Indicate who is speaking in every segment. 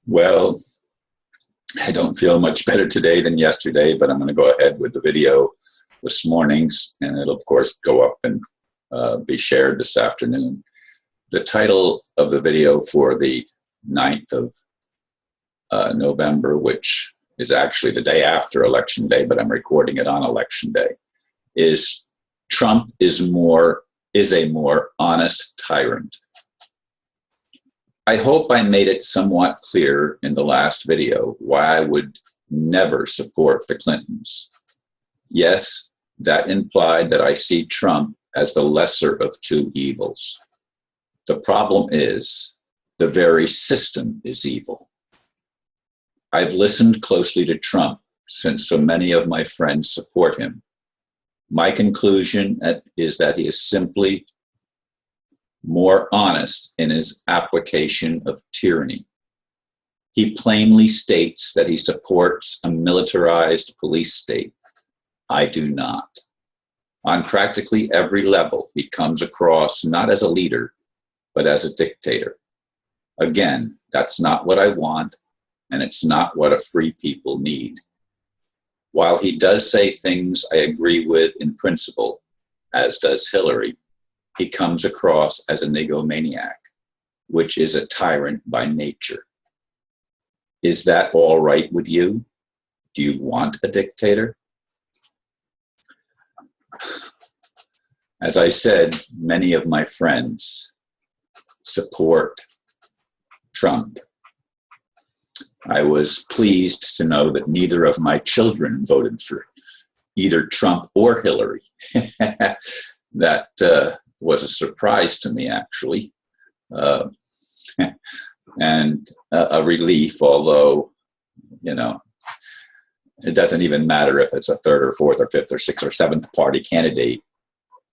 Speaker 1: Well, I don't feel much better today than yesterday, but I'm going to go ahead with the video this morning's, and it'll, of course, go up and be shared this afternoon. The title of the video for the 9th of November, which is actually the day after Election Day, but I'm recording it on Election Day, is Trump is a more honest tyrant. I hope I made it somewhat clear in the last video why I would never support the Clintons. Yes, that implied that I see Trump as the lesser of two evils. The problem is the very system is evil. I've listened closely to Trump since so many of my friends support him. My conclusion is that he is simply more honest in his application of tyranny. He plainly states that he supports a militarized police state. I do not. On practically every level, he comes across not as a leader, but as a dictator. Again, that's not what I want, and it's not what a free people need. While he does say things I agree with in principle, as does Hillary, he comes across as an egomaniac, which is a tyrant by nature. Is that all right with you? Do you want a dictator? As I said, many of my friends support Trump. I was pleased to know that neither of my children voted for either Trump or Hillary. That was a surprise to me, actually, and a relief, although, you know, it doesn't even matter if it's a third or fourth or fifth or sixth or seventh party candidate.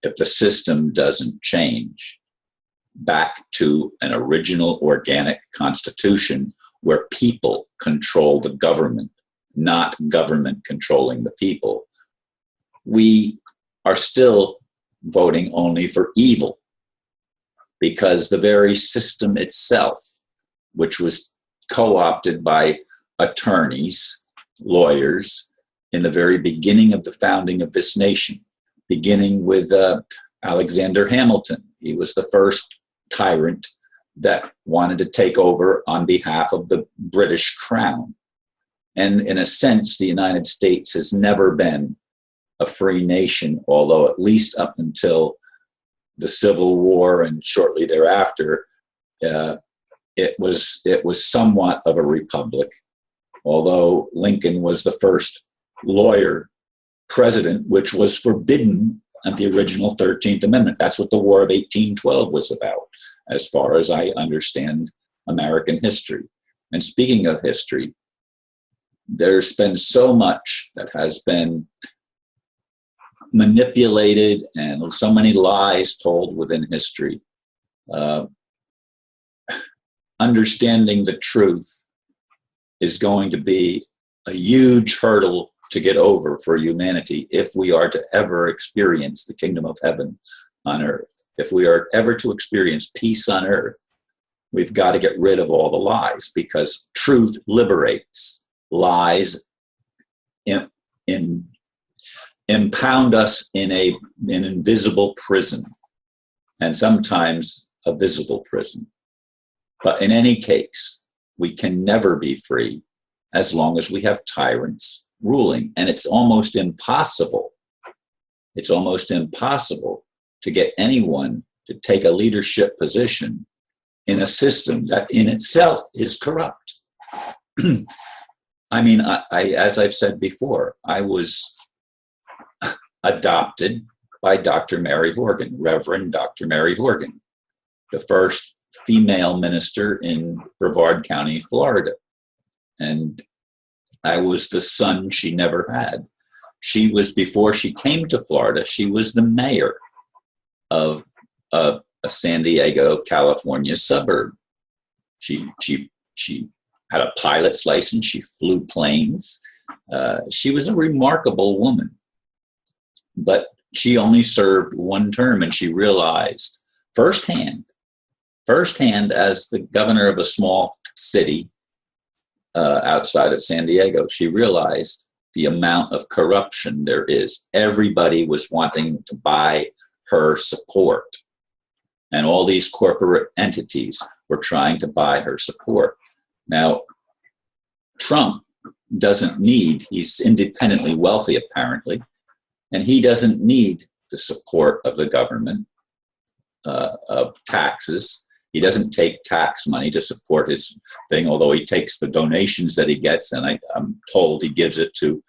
Speaker 1: If the system doesn't change back to an original organic constitution where people control the government, not government controlling the people, we are still voting only for evil, because the very system itself, which was co-opted by attorneys, lawyers, in the very beginning of the founding of this nation, beginning with Alexander Hamilton. He was the first tyrant that wanted to take over on behalf of the British Crown. And in a sense, the United States has never been a free nation, although at least up until the Civil War and shortly thereafter, it was somewhat of a republic, although Lincoln was the first lawyer president, which was forbidden at the original 13th Amendment. That's what the War of 1812 was about, as far as I understand American history. And speaking of history, there's been so much that has been manipulated and so many lies told within history. Understanding the truth is going to be a huge hurdle to get over for humanity if we are to ever experience the kingdom of heaven on earth. If we are ever to experience peace on earth, we've got to get rid of all the lies, because truth liberates. Lies impound us in an invisible prison, and sometimes a visible prison. But in any case, we can never be free as long as we have tyrants ruling. And it's almost impossible. It's almost impossible to get anyone to take a leadership position in a system that in itself is corrupt. I mean, as I've said before, I was adopted by Dr. Mary Horgan, Reverend Dr. Mary Horgan, the first female minister in Brevard County, Florida. And I was the son she never had. She was, before she came to Florida, she was the mayor of a San Diego, California suburb. She had a pilot's license. She flew planes. She was a remarkable woman. But she only served one term, and she realized firsthand as the governor of a small city outside of San Diego. She realized the amount of corruption there is. Everybody was wanting to buy her support. And all these corporate entities were trying to buy her support. Now, Trump doesn't need, he's independently wealthy apparently, and he doesn't need the support of the government, of taxes. He doesn't take tax money to support his thing, although he takes the donations that he gets, and I'm told he gives it to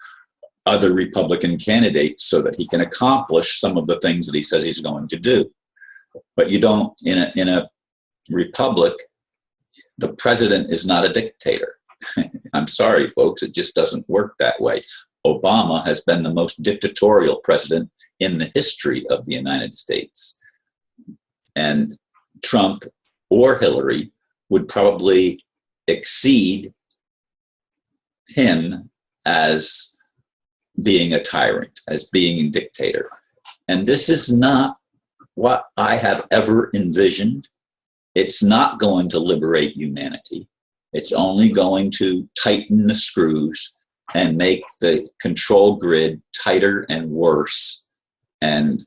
Speaker 1: other Republican candidates so that he can accomplish some of the things that he says he's going to do. But you don't, in a republic, the president is not a dictator. I'm sorry, folks, it just doesn't work that way. Obama has been the most dictatorial president in the history of the United States. And Trump or Hillary would probably exceed him as being a tyrant, as being a dictator. And this is not what I have ever envisioned. It's not going to liberate humanity. It's only going to tighten the screws and make the control grid tighter and worse. And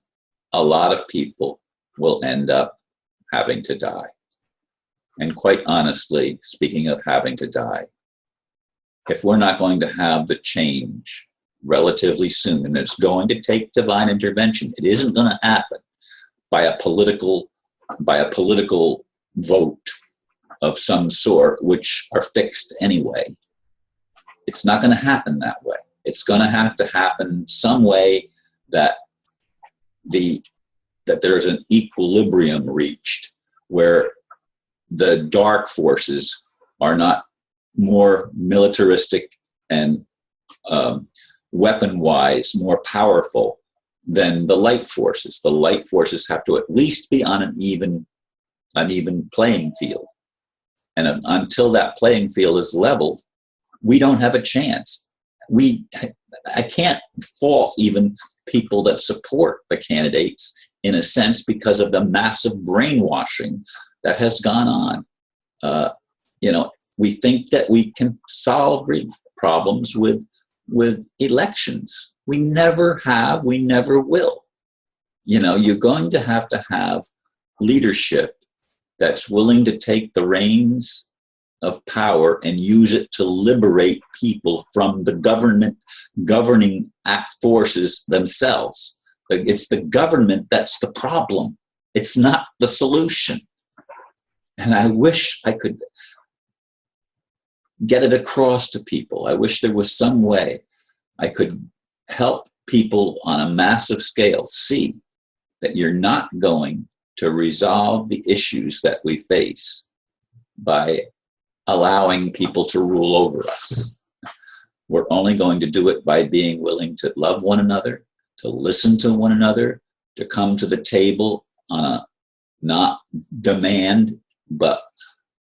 Speaker 1: a lot of people will end up having to die. And quite honestly, speaking of having to die, if we're not going to have the change relatively soon, and it's going to take divine intervention, it isn't going to happen by a political vote of some sort, which are fixed anyway. It's not going to happen that way. It's going to have to happen some way that there's an equilibrium reached where the dark forces are not more militaristic and weapon-wise more powerful than the light forces. The light forces have to at least be on an even playing field. And until that playing field is leveled, we don't have a chance. I can't fault even people that support the candidates in a sense because of the massive brainwashing that has gone on. We think that we can solve problems with elections. We never have, we never will. You're going to have leadership that's willing to take the reins of power and use it to liberate people from the governing forces themselves. It's the government that's the problem. It's not the solution. And I wish I could get it across to people. I wish there was some way I could help people on a massive scale see that you're not going to resolve the issues that we face by allowing people to rule over us. We're only going to do it by being willing to love one another, to listen to one another, to come to the table on a not demand, but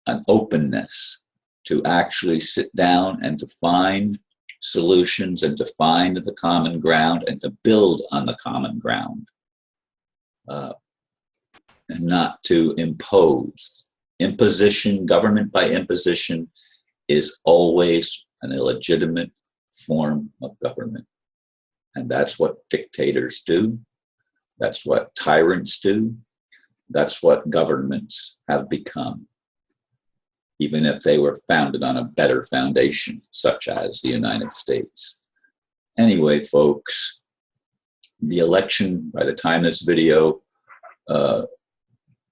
Speaker 1: an openness to actually sit down and to find solutions and to find the common ground and to build on the common ground, and not to impose. Imposition, government by imposition, is always an illegitimate form of government. And that's what dictators do. That's what tyrants do. That's what governments have become, even if they were founded on a better foundation, such as the United States. Anyway, folks, the election, by the time this video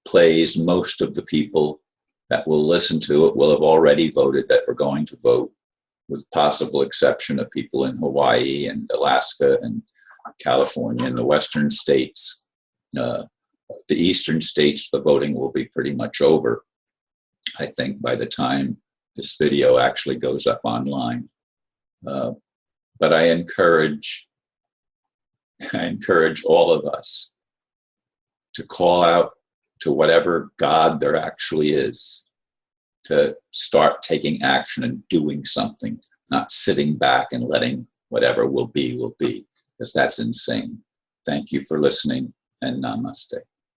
Speaker 1: plays, most of the people that will listen to it will have already voted that we're going to vote, with possible exception of people in Hawaii and Alaska and California and the western states. The eastern states, the voting will be pretty much over, I think, by the time this video actually goes up online. But I encourage all of us to call out to whatever God there actually is, to start taking action and doing something, not sitting back and letting whatever will be, because that's insane. Thank you for listening, and namaste.